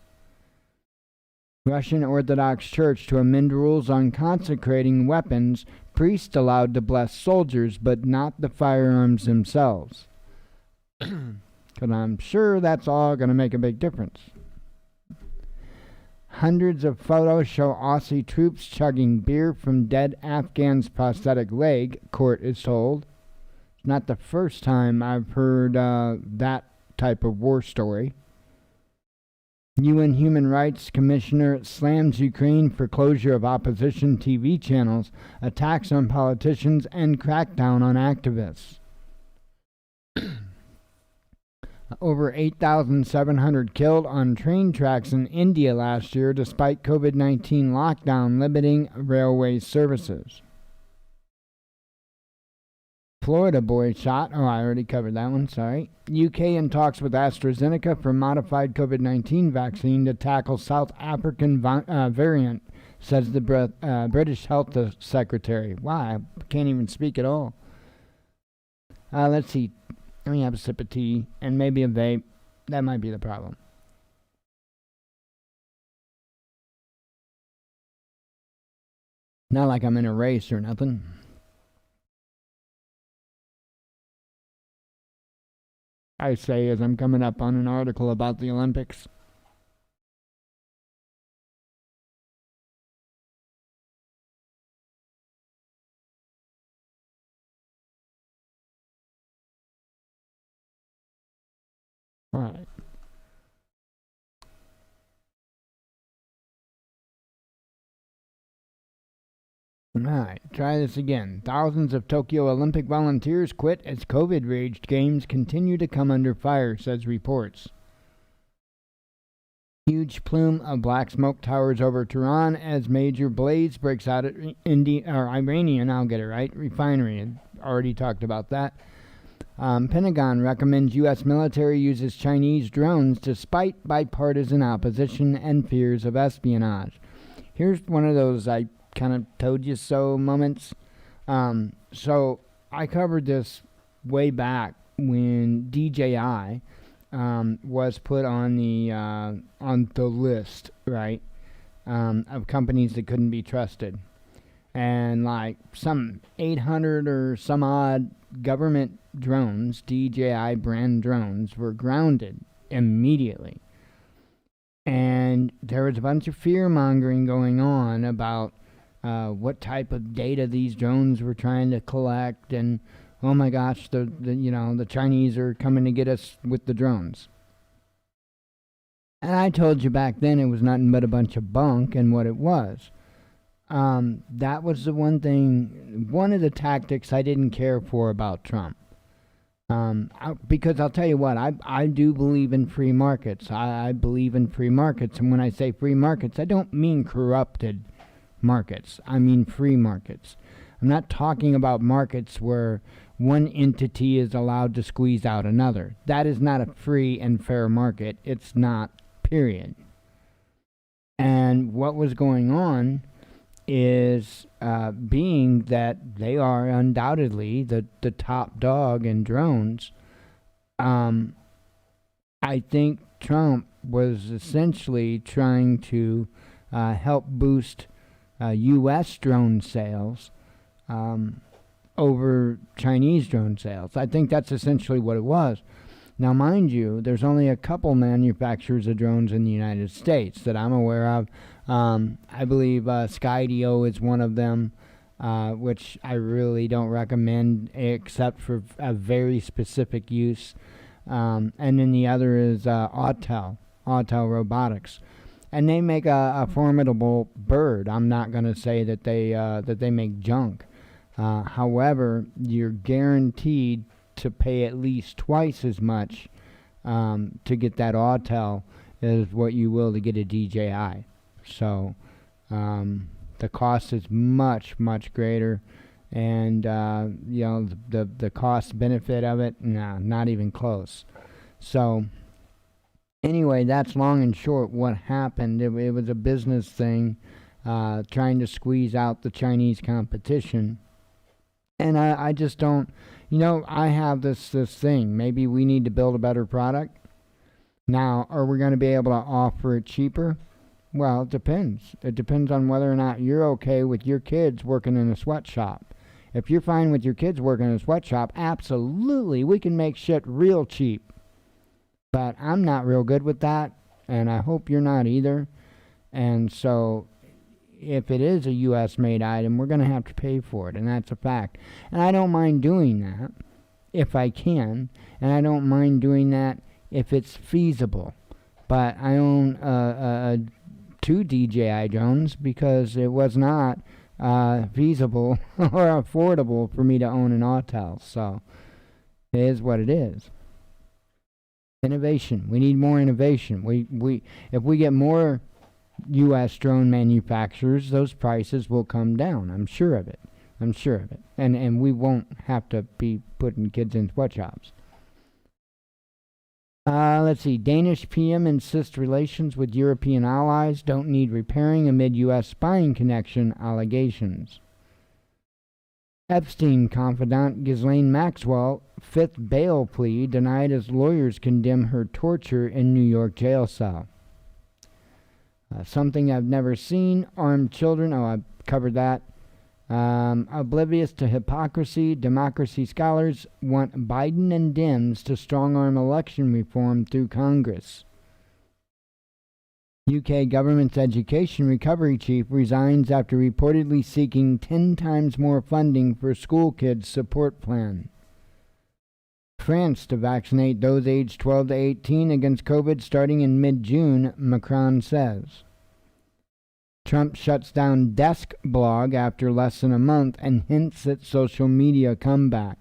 Russian Orthodox Church to amend rules on consecrating weapons, priests allowed to bless soldiers, but not the firearms themselves. Because I'm sure that's all going to make a big difference. Hundreds of photos show Aussie troops chugging beer from dead Afghan's prosthetic leg, court is told. It's not the first time I've heard that type of war story. UN Human Rights Commissioner slams Ukraine for closure of opposition TV channels, attacks on politicians, and crackdown on activists. Over 8,700 killed on train tracks in India last year despite COVID-19 lockdown limiting railway services. Florida boy shot. Oh, I already covered that one, sorry. UK in talks with AstraZeneca for modified COVID-19 vaccine to tackle South African variant, says the British Health Secretary. Wow, I can't even speak at all. Let's see. Let me have a sip of tea and maybe a vape. That might be the problem. Not like I'm in a race or nothing. I say as I'm coming up on an article about the Olympics. All right. Alright, try this again. Thousands of Tokyo Olympic volunteers quit as COVID-raged games continue to come under fire, says reports. Huge plume of black smoke towers over Tehran as major blaze breaks out at Iranian, I'll get it right, refinery. Already talked about that. Pentagon recommends U.S. military uses Chinese drones despite bipartisan opposition and fears of espionage. Here's one of those I kind of told you so moments. So I covered this way back when DJI was put on the list, right, of companies that couldn't be trusted, and like some 800 or some odd government drones, DJI brand drones, were grounded immediately. And there was a bunch of fear mongering going on about what type of data these drones were trying to collect, and oh my gosh, the Chinese are coming to get us with the drones. And I told you back then it was nothing but a bunch of bunk, and what it was. That was the one of the tactics I didn't care for about Trump. Because I'll tell you what, I do believe in free markets. I believe in free markets, and when I say free markets, I don't mean corrupted markets. I mean free markets. I'm not talking about markets where one entity is allowed to squeeze out another. That is not a free and fair market. It's not, period. And what was going on is being that they are undoubtedly the top dog in drones. I think Trump was essentially trying to help boost U.S. drone sales over Chinese drone sales. I think that's essentially what it was. Now, mind you, there's only a couple manufacturers of drones in the United States that I'm aware of. I believe Skydio is one of them, which I really don't recommend except for a very specific use. And then the other is Autel Robotics. And they make a formidable bird. I'm not going to say that they make junk. However, you're guaranteed to pay at least twice as much to get that Autel as what you will to get a DJI. So the cost is much, much greater. And, the cost benefit of it, nah, not even close. So anyway, that's long and short what happened. It was a business thing, trying to squeeze out the Chinese competition. And I just don't, I have this thing. Maybe we need to build a better product. Now, are we going to be able to offer it cheaper? Well, it depends. It depends on whether or not you're okay with your kids working in a sweatshop. If you're fine with your kids working in a sweatshop, absolutely, we can make shit real cheap. But I'm not real good with that, and I hope you're not either. And so, if it is a U.S.-made item, we're going to have to pay for it, and that's a fact. And I don't mind doing that if I can, and I don't mind doing that if it's feasible. But I own 2 DJI drones because it was not feasible or affordable for me to own an Autel. So it is what it is. Innovation. We need more innovation. If we get more U.S. drone manufacturers, those prices will come down. I'm sure of it. And we won't have to be putting kids in sweatshops. Let's see. Danish PM insists relations with European allies don't need repairing amid U.S. spying connection allegations. Epstein confidant Ghislaine Maxwell, 5th bail plea denied as lawyers condemn her torture in New York jail cell. Something I've never seen. Armed children. Oh, I've covered that. Oblivious to hypocrisy, democracy scholars want Biden and Dems to strong-arm election reform through Congress. UK government's education recovery chief resigns after reportedly seeking 10 times more funding for school kids' support plan. France to vaccinate those aged 12 to 18 against COVID starting in mid-June, Macron says. Trump shuts down Desk blog after less than a month and hints at social media comeback.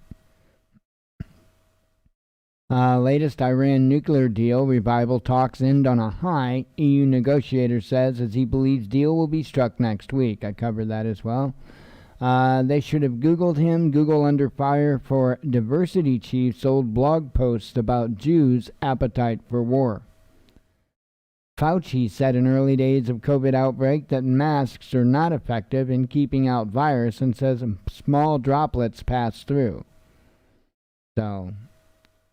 Latest Iran nuclear deal revival talks end on a high, EU negotiator says, as he believes deal will be struck next week. I covered that as well. They should have Googled him. Google under fire for diversity chief's old blog posts about Jews' appetite for war. Fauci said in early days of COVID outbreak that masks are not effective in keeping out virus and says small droplets pass through. So,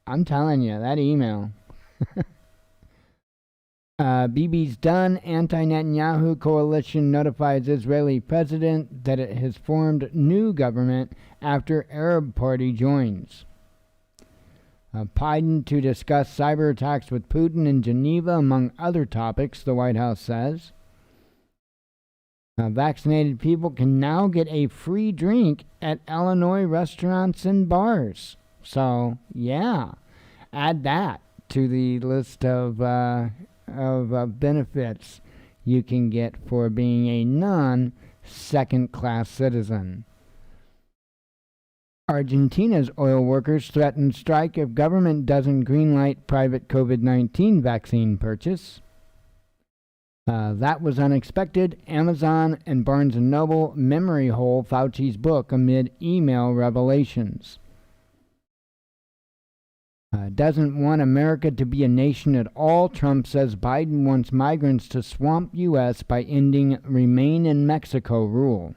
I'm telling you, that email. Bibi's done. Anti-Netanyahu coalition notifies Israeli president that it has formed new government after Arab party joins. Biden to discuss cyber attacks with Putin in Geneva, among other topics, the White House says. Vaccinated people can now get a free drink at Illinois restaurants and bars. So, yeah, add that to the list of benefits you can get for being a non-second-class citizen. Argentina's oil workers threaten strike if government doesn't greenlight private COVID-19 vaccine purchase. That was unexpected. Amazon and Barnes & Noble memory hole Fauci's book amid email revelations. Doesn't want America to be a nation at all. Trump says Biden wants migrants to swamp U.S. by ending Remain in Mexico rule.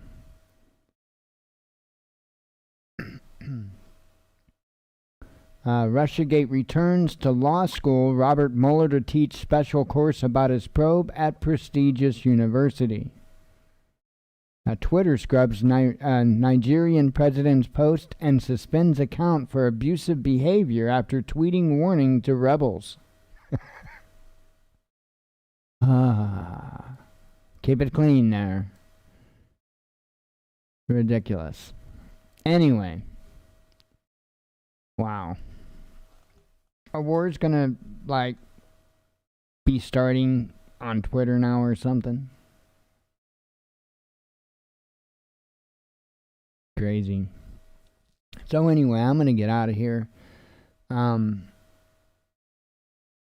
Russiagate returns to law school. Robert Mueller to teach special course about his probe at prestigious university. Twitter scrubs Nigerian president's post and suspends account for abusive behavior after tweeting warning to rebels. Keep it clean there. Ridiculous. Anyway. Wow. A war's gonna, be starting on Twitter now or something. Crazy. So anyway, I'm gonna get out of here. Kind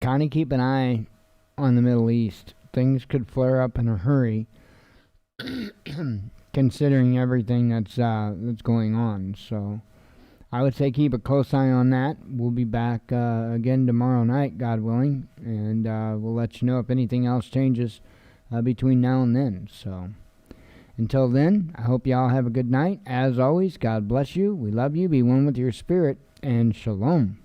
of keep an eye on the Middle East. Things could flare up in a hurry, considering everything that's going on. So I would say keep a close eye on that. We'll be back again tomorrow night, God willing, and we'll let you know if anything else changes between now and then. So until then, I hope you all have a good night. As always, God bless you. We love you. Be one with your spirit, and shalom.